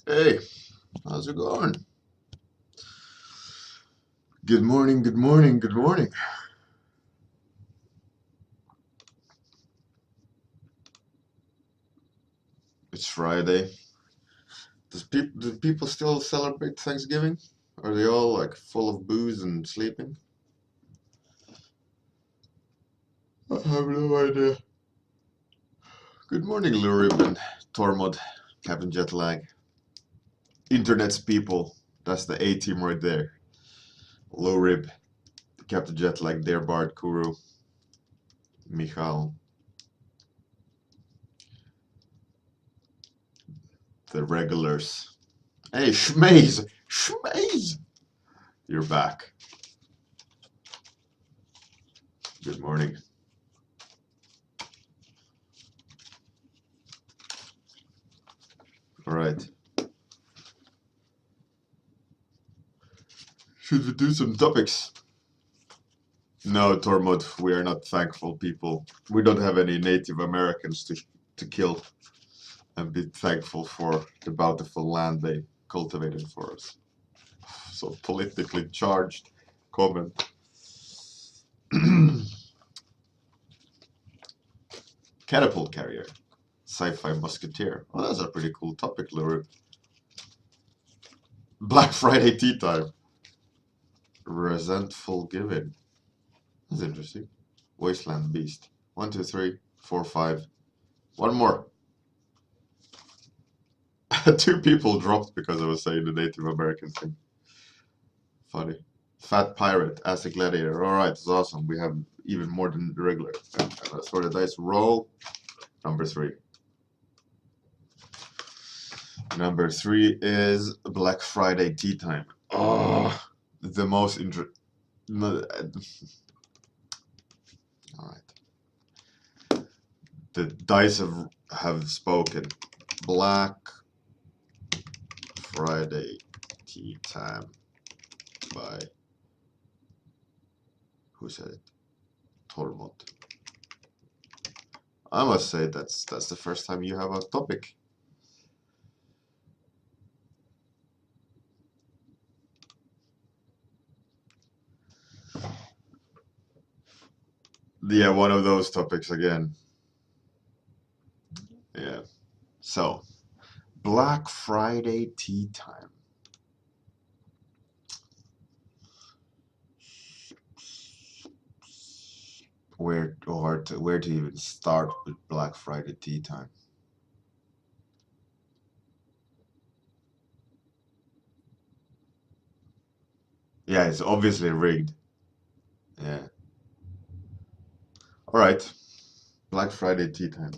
Hey, how's it going? Good morning, good morning, good morning. It's Friday. Do people still celebrate Thanksgiving? Are they all like full of booze and sleeping? I have no idea. Good morning, Lurib and Tormod, Captain Jetlag. Internet's people. That's the A team right there. Lurib, Captain Jetlag, Bard, Kuru, Michal, the regulars. Hey, Schmaze! Schmaze! You're back. Good morning. All right. Should we do some topics? No, Tormod, we are not thankful people. We don't have any Native Americans to kill and be thankful for the bountiful land they cultivated for us. So politically charged comment. Catapult carrier, sci-fi musketeer. Oh, that's a pretty cool topic, Lure. Black Friday tea time. Resentful giving. That's interesting. Wasteland beast. 1, 2, 3, 4, 5. One more. Two people dropped because I was saying the Native American thing. Funny. Fat pirate as a gladiator. All right, it's awesome. We have even more than the regular. Let's throw the dice. Roll. Number 3. Number 3 is Black Friday tea time. Oh, the most interesting. No, all right. The dice have spoken. Black Friday tea time by who said it? Tormod. I must say that's the first time you have a topic. Yeah, one of those topics again. Yeah. So, Black Friday tea time. Where to even start with Black Friday tea time? Yeah, it's obviously rigged. Yeah. All right. Black Friday tea time.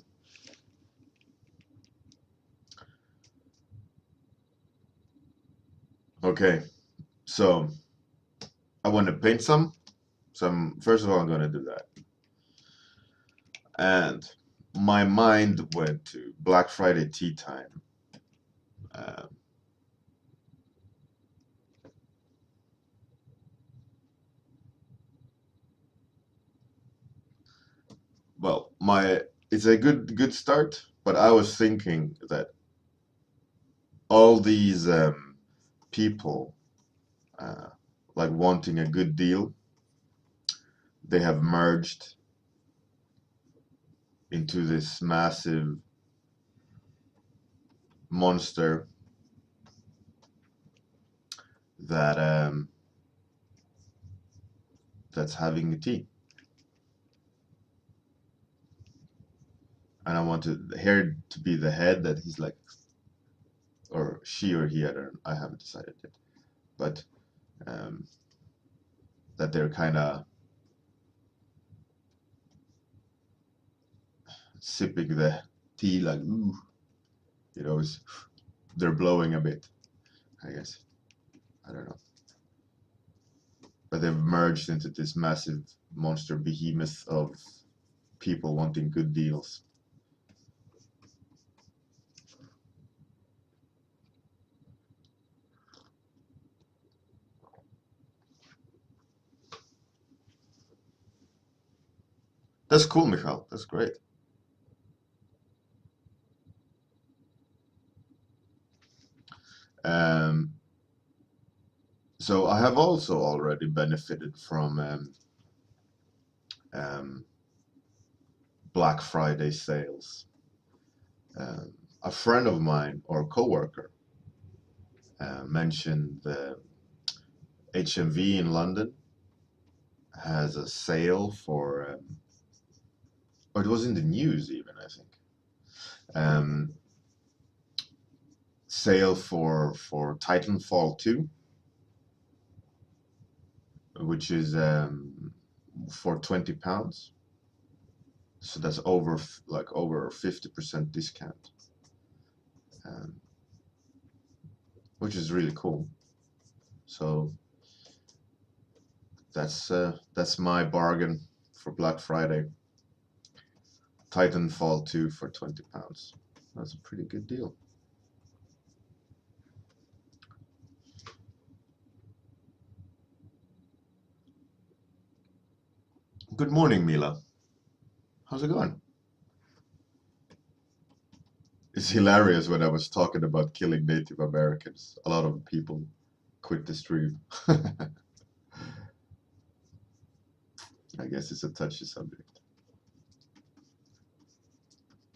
Okay. So, I want to paint some. First of all, I'm going to do that. And my mind went to Black Friday tea time. Um, well, it's a good start, but I was thinking that all these people uh, like wanting a good deal, they have merged into this massive monster that that's having a tea. And I want her to be the head that he's like, or she or he, I haven't decided yet, but um, that they're kind of sipping the tea like, ooh, it's, they're blowing a bit, I guess. I don't know. But they've merged into this massive monster behemoth of people wanting good deals. That's cool, Michal. That's great. Um, so I have also already benefited from um, Black Friday sales. A friend of mine or coworker mentioned the HMV in London has a sale for, or it was in the news even, I think, um, sale for Titanfall 2, which is for £20. So that's over over 50% discount, um, which is really cool. So that's my bargain for Black Friday. Titanfall 2 for £20. That's a pretty good deal. Good morning, Mila. How's it going? It's hilarious when I was talking about killing Native Americans. A lot of people quit the stream. I guess it's a touchy subject.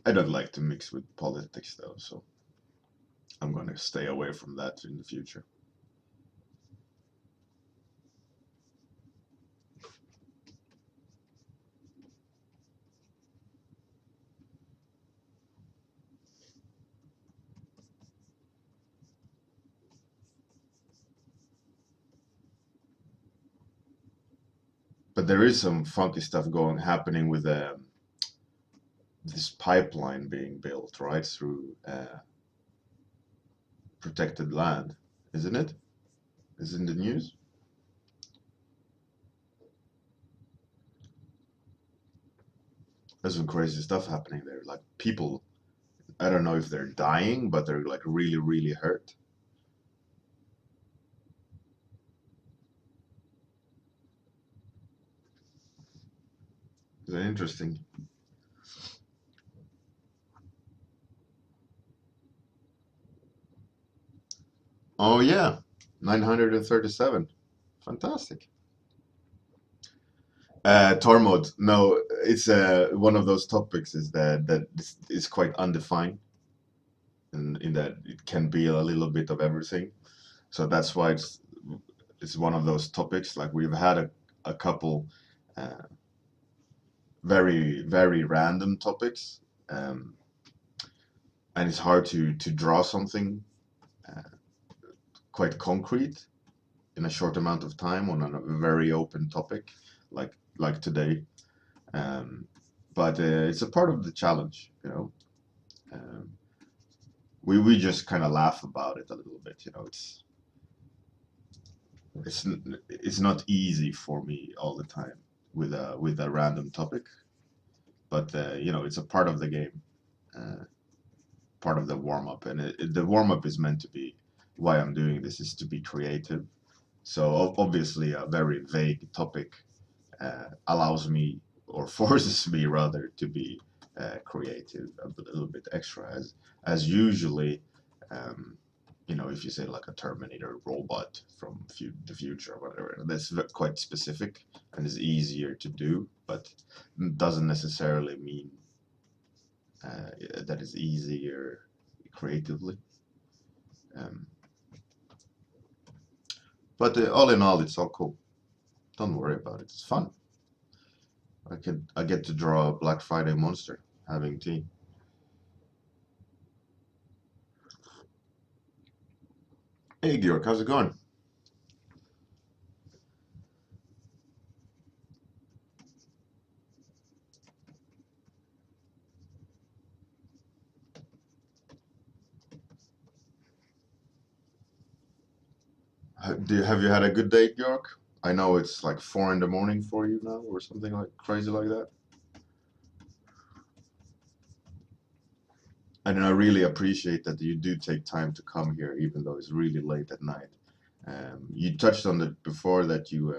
I don't like to mix with politics though, so I'm going to stay away from that in the future. But there is some funky stuff happening with this pipeline being built right through protected land, isn't it? Is it in the news? There's some crazy stuff happening there. Like people, I don't know if they're dying, but they're like really, really hurt. Is that interesting? Oh yeah, 937. Fantastic. Tormod, no, it's one of those topics is is quite undefined, in that it can be a little bit of everything. So that's why it's one of those topics. Like we've had a couple uh, very very random topics, um, and it's hard to draw something uh, quite concrete in a short amount of time on a very open topic like today. Um, but it's a part of the challenge, you know. Um, we just kind of laugh about it a little bit, you know. It's not easy for me all the time with a random topic, but you know, it's a part of the game, uh, part of the warm up, and the warm up is meant to be why I'm doing this is to be creative. So obviously, a very vague topic allows me or forces me rather to be creative a little bit extra, as usually. Um, you know, if you say like a Terminator robot from the future or whatever, that's quite specific and is easier to do, but doesn't necessarily mean that it's easier creatively. Um, but all in all, it's all cool. Don't worry about it. It's fun. I get to draw a Black Friday monster having tea. Hey Georg, how's it going? Have you had a good day, Georg? I know it's like 4 in the morning for you now, or something like crazy like that. And I really appreciate that you do take time to come here, even though it's really late at night. You touched on it before that you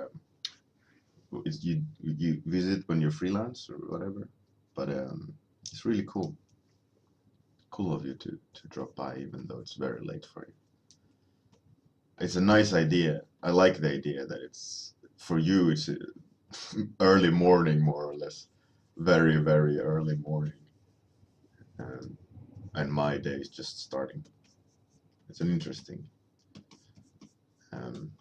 visit when you're freelance or whatever, but it's really cool of you to drop by, even though it's very late for you. it's a nice idea. I like the idea that it's for you. It's early morning, more or less, very very early morning, um, and my day is just starting. It's an interesting. Um,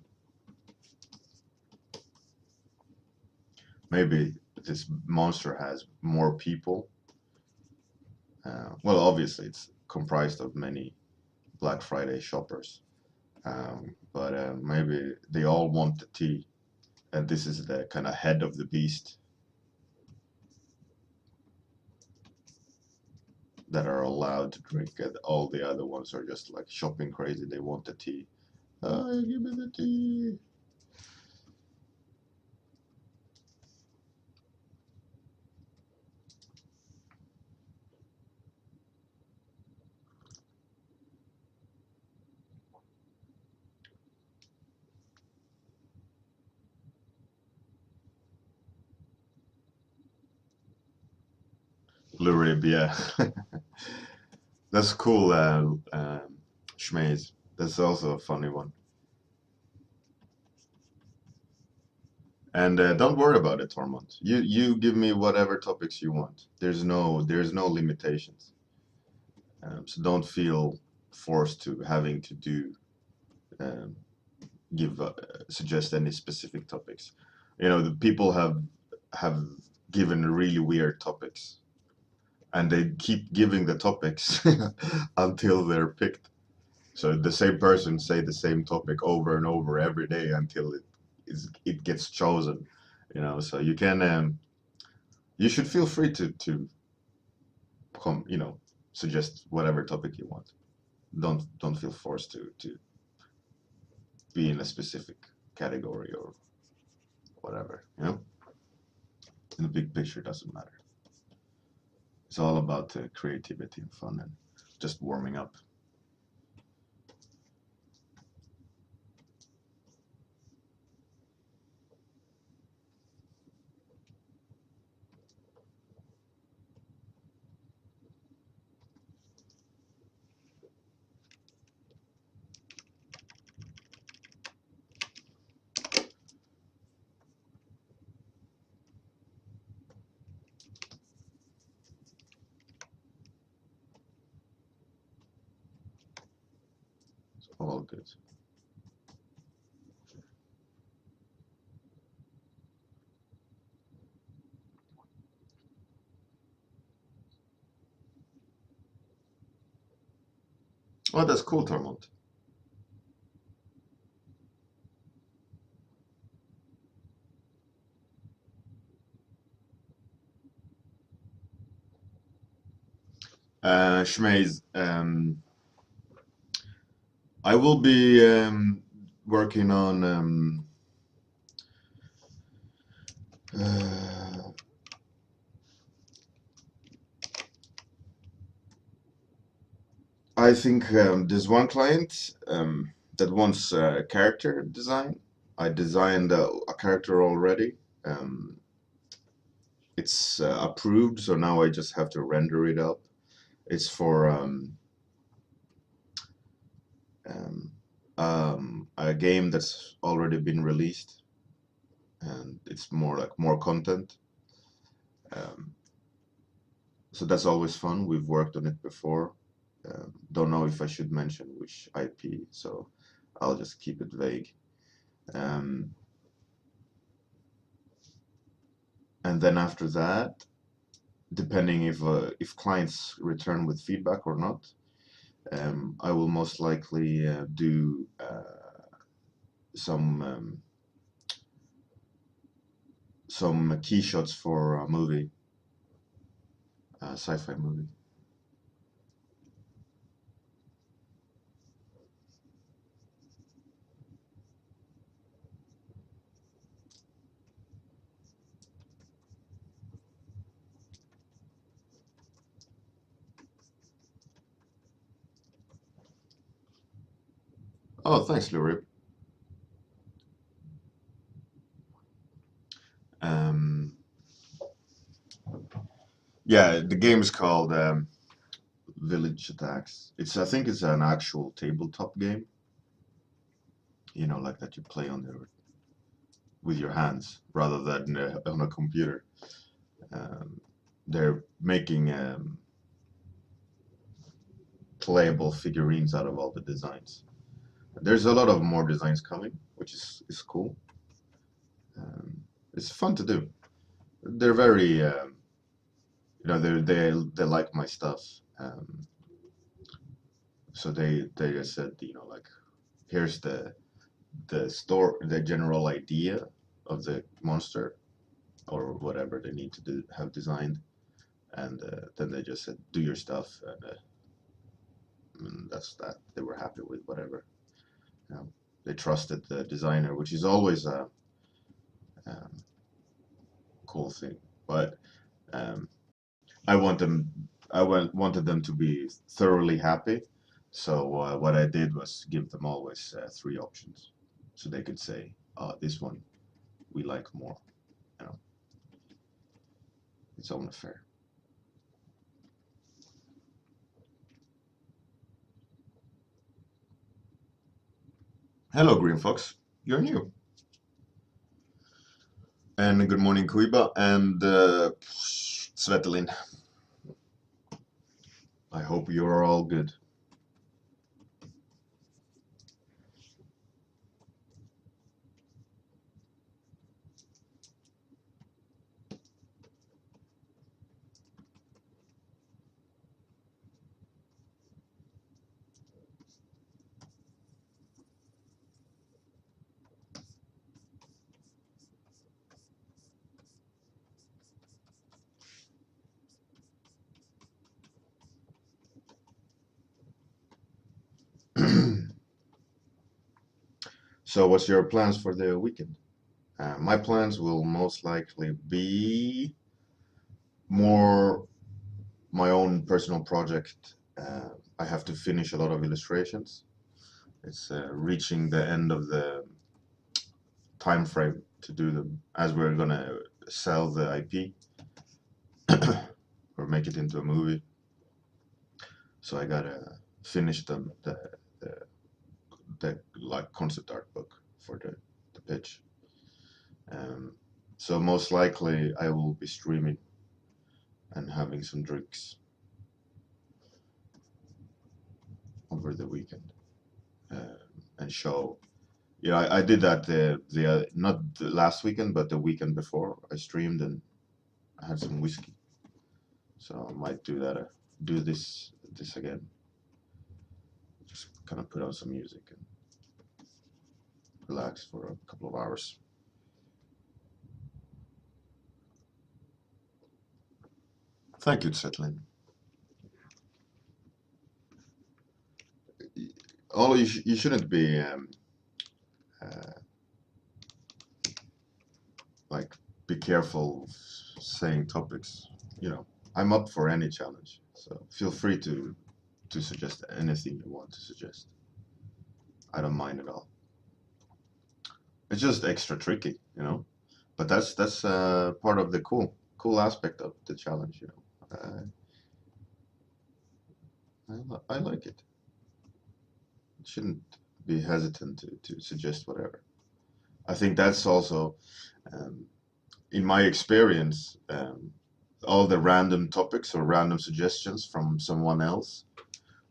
Maybe this monster has more people. Well, obviously, it's comprised of many Black Friday shoppers, but maybe they all want the tea, and this is the kind of head of the beast that are allowed to drink, and all the other ones are just like shopping crazy. They want the tea. Give me the tea. Blue yeah. That's cool, Schmaze. That's also a funny one. And don't worry about it, Tormund. You give me whatever topics you want. There's no limitations. So don't feel forced to having to do um, give suggest any specific topics. You know, the people have given really weird topics, and they keep giving the topics until they're picked. So the same person say the same topic over and over every day until it gets chosen. You know, so you can you should feel free to come, you know, suggest whatever topic you want. Don't feel forced to be in a specific category or whatever. You know, in the big picture, doesn't matter. It's all about creativity and fun and just warming up. It's all good. Oh, that's cool, Tormund. Shmaze, I will be working on uh, I think there's one client that wants character design. I designed a character already. Um, it's approved, so now I just have to render it up. It's for um, a game that's already been released, and it's more like more content. Um, so that's always fun. We've worked on it before. Don't know if I should mention which IP, so I'll just keep it vague. Um, and then after that, depending if clients return with feedback or not, I will most likely do some key shots for a movie, a sci-fi movie. Oh, thanks, Lurip. Um, yeah, the game is called Village Attacks. I think it's an actual tabletop game. like that you play with your hands rather than on a computer. Um, they're making playable figurines out of all the designs. There's a lot of more designs coming, which is cool. It's fun to do. They're very, they like my stuff. So they just said, like, here's the general idea of the monster or whatever they need to have designed, and then they just said, do your stuff, and that's that. They were happy with whatever. They trusted the designer, which is always a cool thing. But um, wanted them to be thoroughly happy. So what I did was give them always 3 options, so they could say, this one we like more. You know, it's only fair. Hello, Green Fox. You're new. And good morning, Kuiba and Svetlin. I hope you're all good. So, what's your plans for the weekend? My plans will most likely be more my own personal project. I have to finish a lot of illustrations. It's reaching the end of the time frame to do them, as we're gonna sell the IP or make it into a movie. So I gotta finish the, the like concept art book for the pitch. Um, so most likely I will be streaming and having some drinks over the weekend, and show. Yeah, I did that the not the last weekend, but the weekend before. I streamed and I had some whiskey, so I might do that. Do this again. Just kind of put on some music and relax for a couple of hours. Thank you, Zetlin. Although you shouldn't be uh, like be careful saying topics. I'm up for any challenge, so feel free to suggest anything you want to suggest. I don't mind at all. It's just extra tricky. But that's part of the cool aspect of the challenge. I like it. Shouldn't be hesitant to suggest whatever. I think that's also, um, in my experience, all the random topics or random suggestions from someone else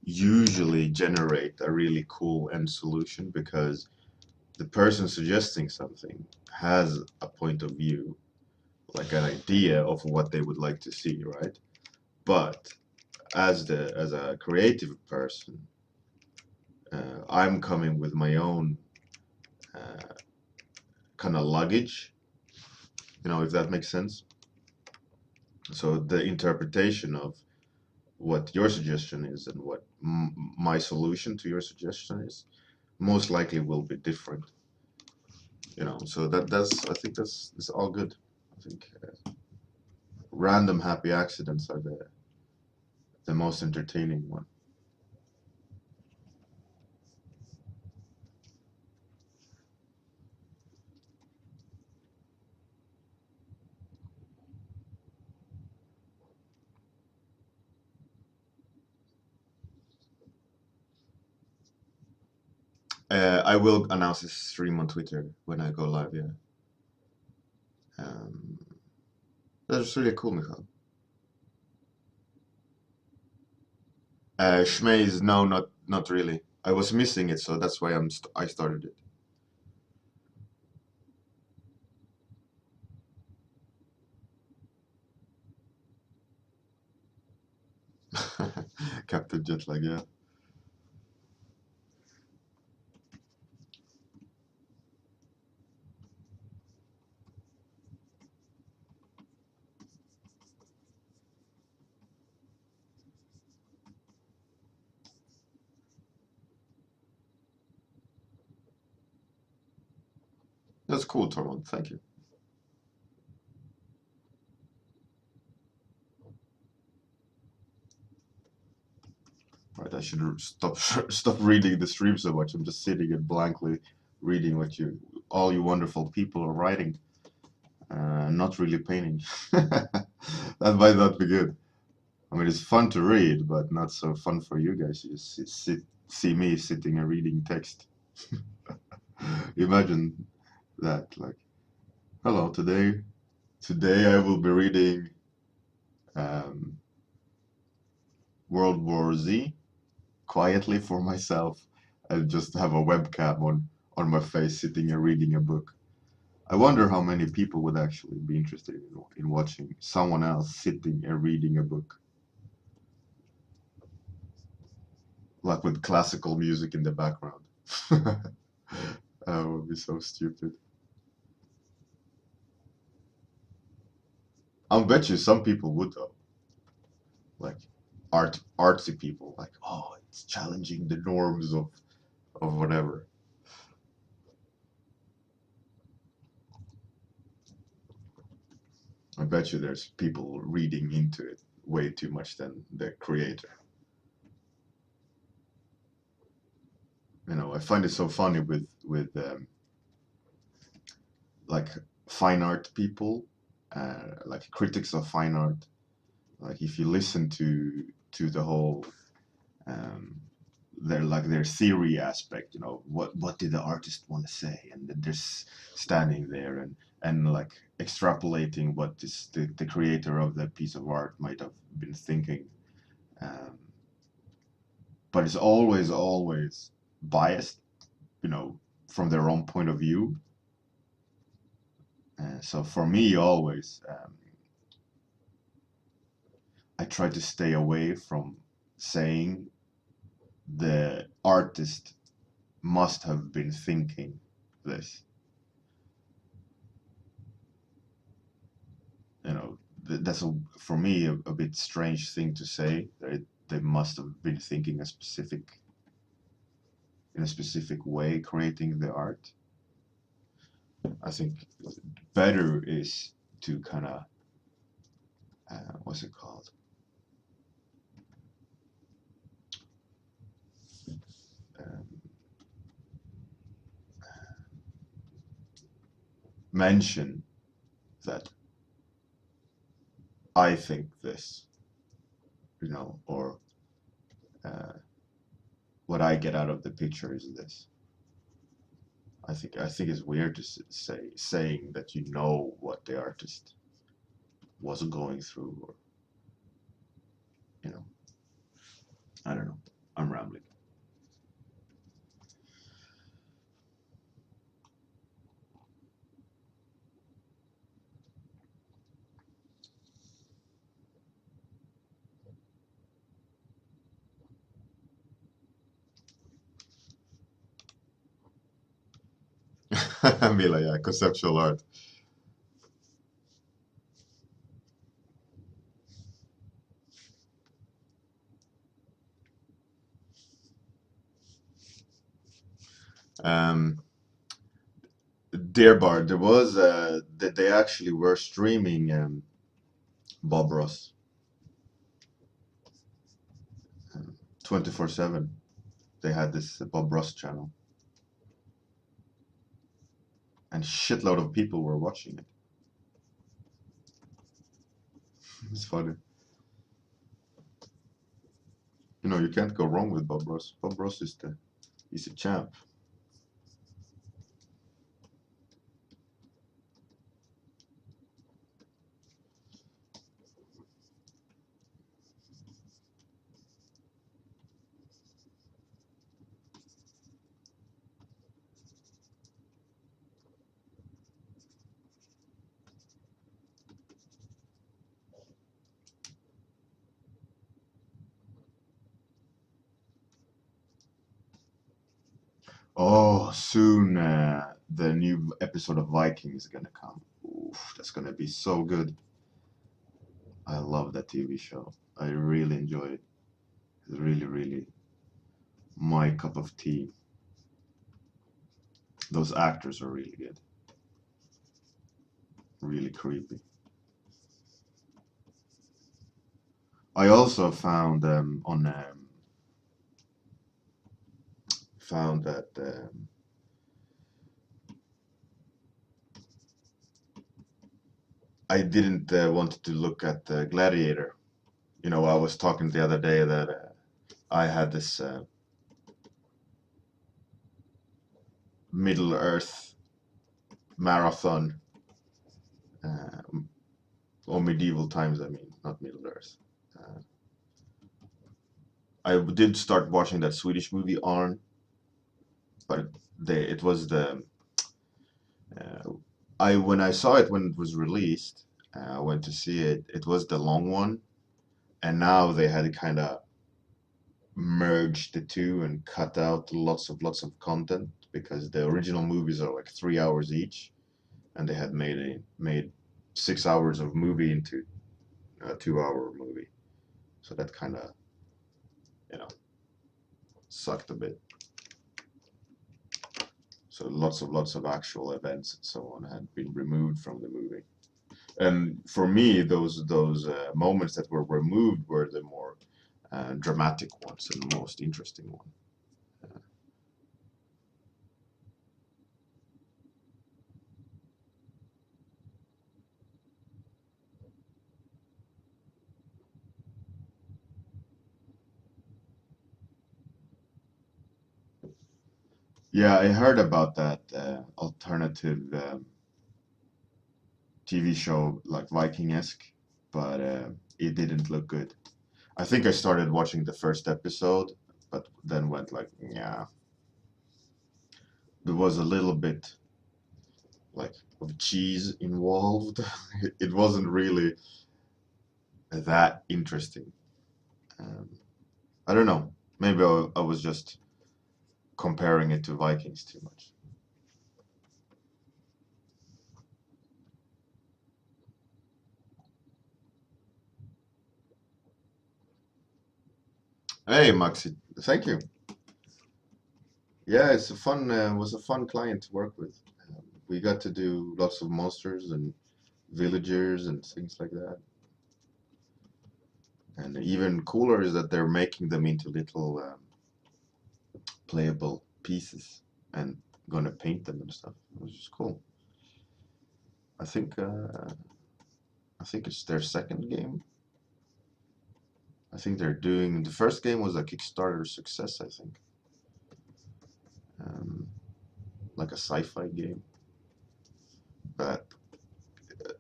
usually generate a really cool end solution because the person suggesting something has a point of view, like an idea of what they would like to see, right? But as a creative person, I'm coming with my own uh, kind of luggage, if that makes sense. So the interpretation of what your suggestion is and what my solution to your suggestion is most likely will be different. So I think that's all good. I think random happy accidents are the most entertaining one. I will announce this stream on Twitter when I go live. Yeah. Um, that's really cool, Michal. Schmeiz, no, not really. I was missing it, so that's why I started it. Captain Jetlag, yeah. That's cool, Tormund. Thank you. Right, I should stop reading the stream so much. I'm just sitting and blankly reading what all you wonderful people are writing. Not really painting. That might not be good. I mean, it's fun to read, but not so fun for you guys. You just see me sitting and reading text. Imagine that. Like, hello, today I will be reading um, World War Z quietly for myself and just have a webcam on my face sitting and reading a book. I wonder how many people would actually be interested in watching someone else sitting and reading a book. Like with classical music in the background. That would be so stupid. I'll bet you some people would though. Like artsy people, like, oh, it's challenging the norms of whatever. I bet you there's people reading into it way too much than the creator. I find it so funny with like fine art people, like critics of fine art. Like if you listen to the whole their theory aspect, what did the artist want to say, and they're standing there and like extrapolating what the creator of that piece of art might have been thinking, um, but it's always biased, from their own point of view. So for me, always, I try to stay away from saying the artist must have been thinking this. That's for me a bit strange thing to say. They must have been thinking in a specific way, creating the art. I think better is to kind of what's it called? Um, mention that I think this, or uh, what I get out of the picture is this. I think it's weird to saying that you know what the artist was going through, or I don't know. I'm rambling. Mila, yeah, conceptual art. Um, Dear Bard, there was that they actually were streaming Bob Ross 24/7. They had this Bob Ross channel, and shitload of people were watching it. It's funny. You can't go wrong with Bob Ross. Bob Ross he's a champ. Oh, soon the new episode of Vikings is gonna come. Oof, that's gonna be so good. I love that TV show. I really enjoy it. It's really, really my cup of tea. Those actors are really good. Really creepy. I also found found that I didn't want to look at Gladiator. You know, I was talking the other day that I had this Middle Earth marathon, uh, or medieval times. I mean, not Middle Earth. Uh, I did start watching that Swedish movie Arn, but it was the uh, I when I saw it when it was released, I went to see it. It was the long one, and now they had kind of merged the two and cut out lots of content because the original movies are like 3 hours each, and they had made 6 hours of movie into a 2 hour movie. So that kind of, you know, sucked a bit. So lots of actual events and so on had been removed from the movie. And for me, those moments that were removed were the more dramatic ones and the most interesting one. Yeah, I heard about that alternative TV show like Viking-esque, but it didn't look good. I think I started watching the first episode, but then went like, yeah, there was a little bit like of cheese involved. It wasn't really that interesting. Um, I don't know. Maybe I was just comparing it to Vikings too much. Hey, Maxi, thank you. Yeah, it's a fun. Was a fun client to work with. We got to do lots of monsters and villagers and things like that. And even cooler is that they're making them into little playable pieces and gonna paint them and stuff, which is cool. I think uh, I think it's their second game. I think they're doing the first game was a Kickstarter success. I think, um, like a sci-fi game, but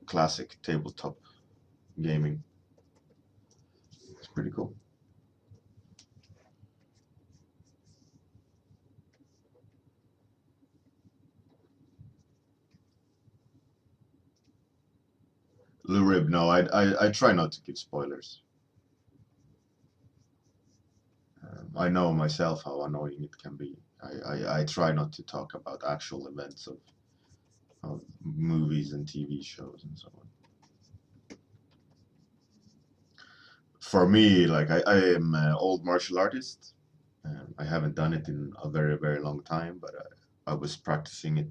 classic tabletop gaming. It's pretty cool. Lou Rib, no, I try not to give spoilers. I know myself how annoying it can be. I try not to talk about actual events of movies and TV shows and so on. For me, like I am an old martial artist. I haven't done it in a very long time, but I was practicing it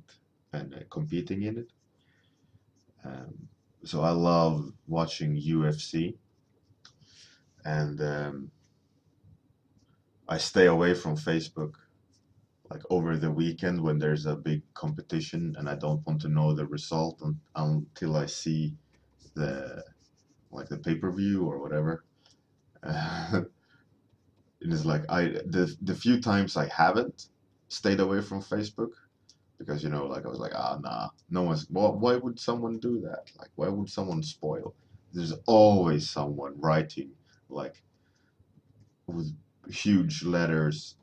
and competing in it. Um, so I love watching UFC, and I stay away from Facebook like over the weekend when there's a big competition, and I don't want to know the result until I see the like the pay-per-view or whatever. It is like the few times I haven't stayed away from Facebook because like I was like, nah, no one's why would someone do that? Like why would someone spoil? There's always someone writing like with huge letters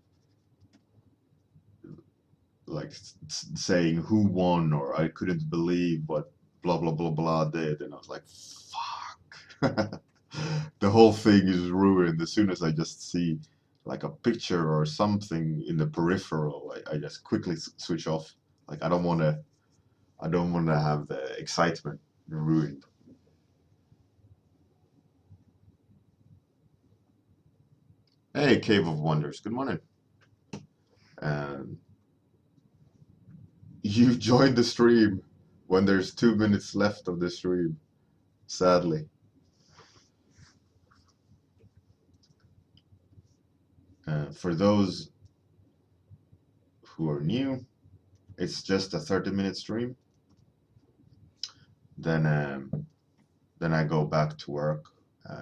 like saying who won or I couldn't believe what blah blah blah blah did, and I was like, fuck. The whole thing is ruined as soon as I just see like a picture or something in the peripheral, I just quickly switch off. Like I don't wanna have the excitement ruined. Hey, Cave of Wonders, good morning. Um, you joined the stream when there's 2 minutes left of the stream, sadly. For those who are new, it's just a 30-minute stream. Then I go back to work.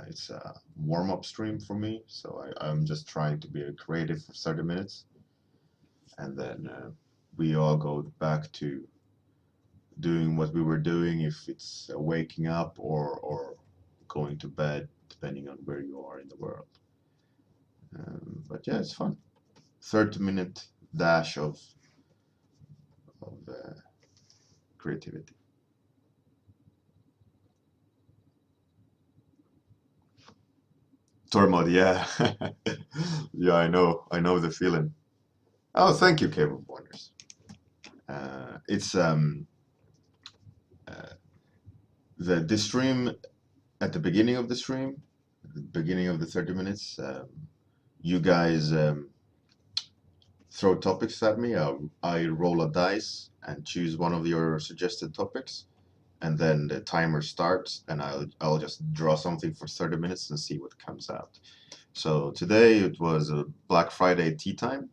It's a warm-up stream for me, so I'm just trying to be creative for 30 minutes, and then we all go back to doing what we were doing, if it's waking up or going to bed, depending on where you are in the world. But yeah, it's fun. 30-minute dash of creativity. Tormod, yeah. Yeah, I know the feeling. Oh, thank you, Cave of Wonders. It's the stream, at the beginning of the stream, the beginning of the 30 minutes, you guys throw topics at me. I roll a dice and choose one of your suggested topics, and then the timer starts, and I'll just draw something for 30 minutes and see what comes out. So today it was a Black Friday tea time,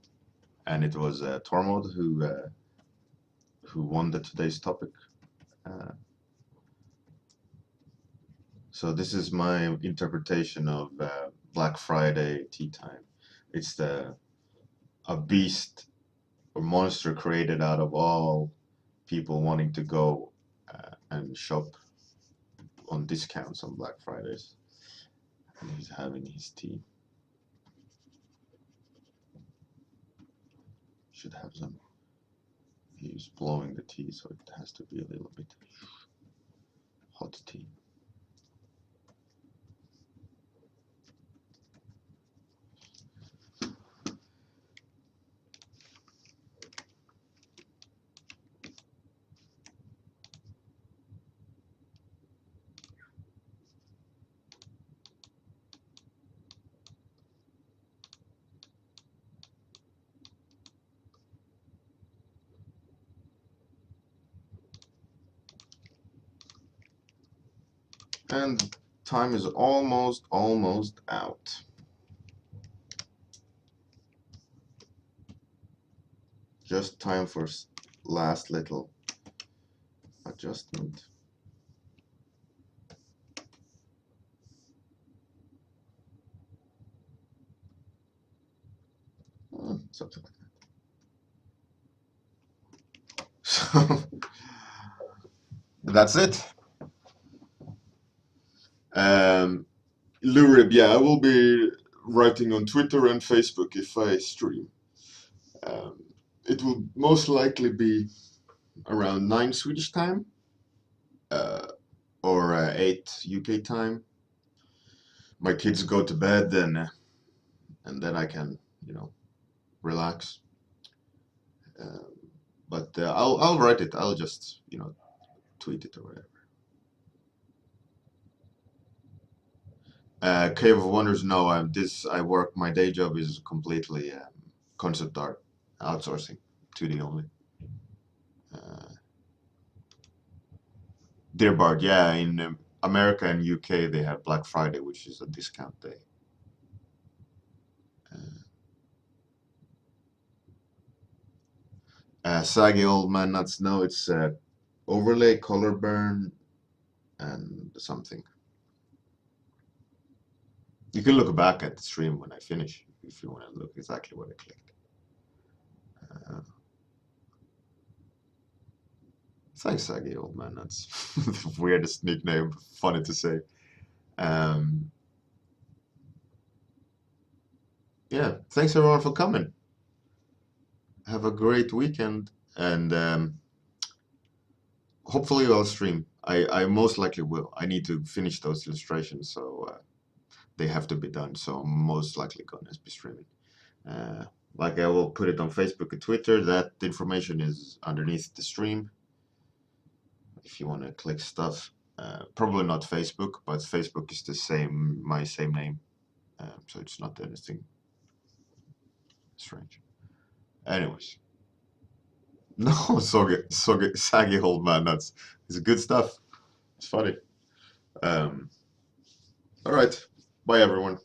and it was Tormod who won today's topic. So this is my interpretation of Black Friday tea time. It's a beast or monster created out of all people wanting to go and shop on discounts on Black Fridays. And he's having his tea. Should have some. He's blowing the tea, so it has to be a little bit hot tea. And time is almost out. Just time for last little adjustment. Something like that. So that's it. Lurib, yeah, I will be writing on Twitter and Facebook if I stream. It will most likely be around 9 Swedish time or 8 UK time. My kids go to bed, and then I can, relax. But I'll write it. I'll just, tweet it or whatever. Cave of Wonders, no. I work. My day job is completely concept art, outsourcing, 2D only. Dear Bard, yeah. In America and UK, they have Black Friday, which is a discount day. Saggy Old Man Nuts, no, it's overlay, color burn, and something. You can look back at the stream when I finish if you want to look exactly what I clicked. Thanks, Saggy Old Man. That's the weirdest nickname. Funny to say. Yeah, thanks everyone for coming. Have a great weekend, and hopefully I'll stream. I most likely will. I need to finish those illustrations, so they have to be done. So I'm most likely gonna be streaming. Like I will put it on Facebook and Twitter. That information is underneath the stream. If you want to click stuff, probably not Facebook, but Facebook is the same, my same name, so it's not anything strange. Anyways, no, saggy old man nuts. It's good stuff. It's funny. All right, bye everyone.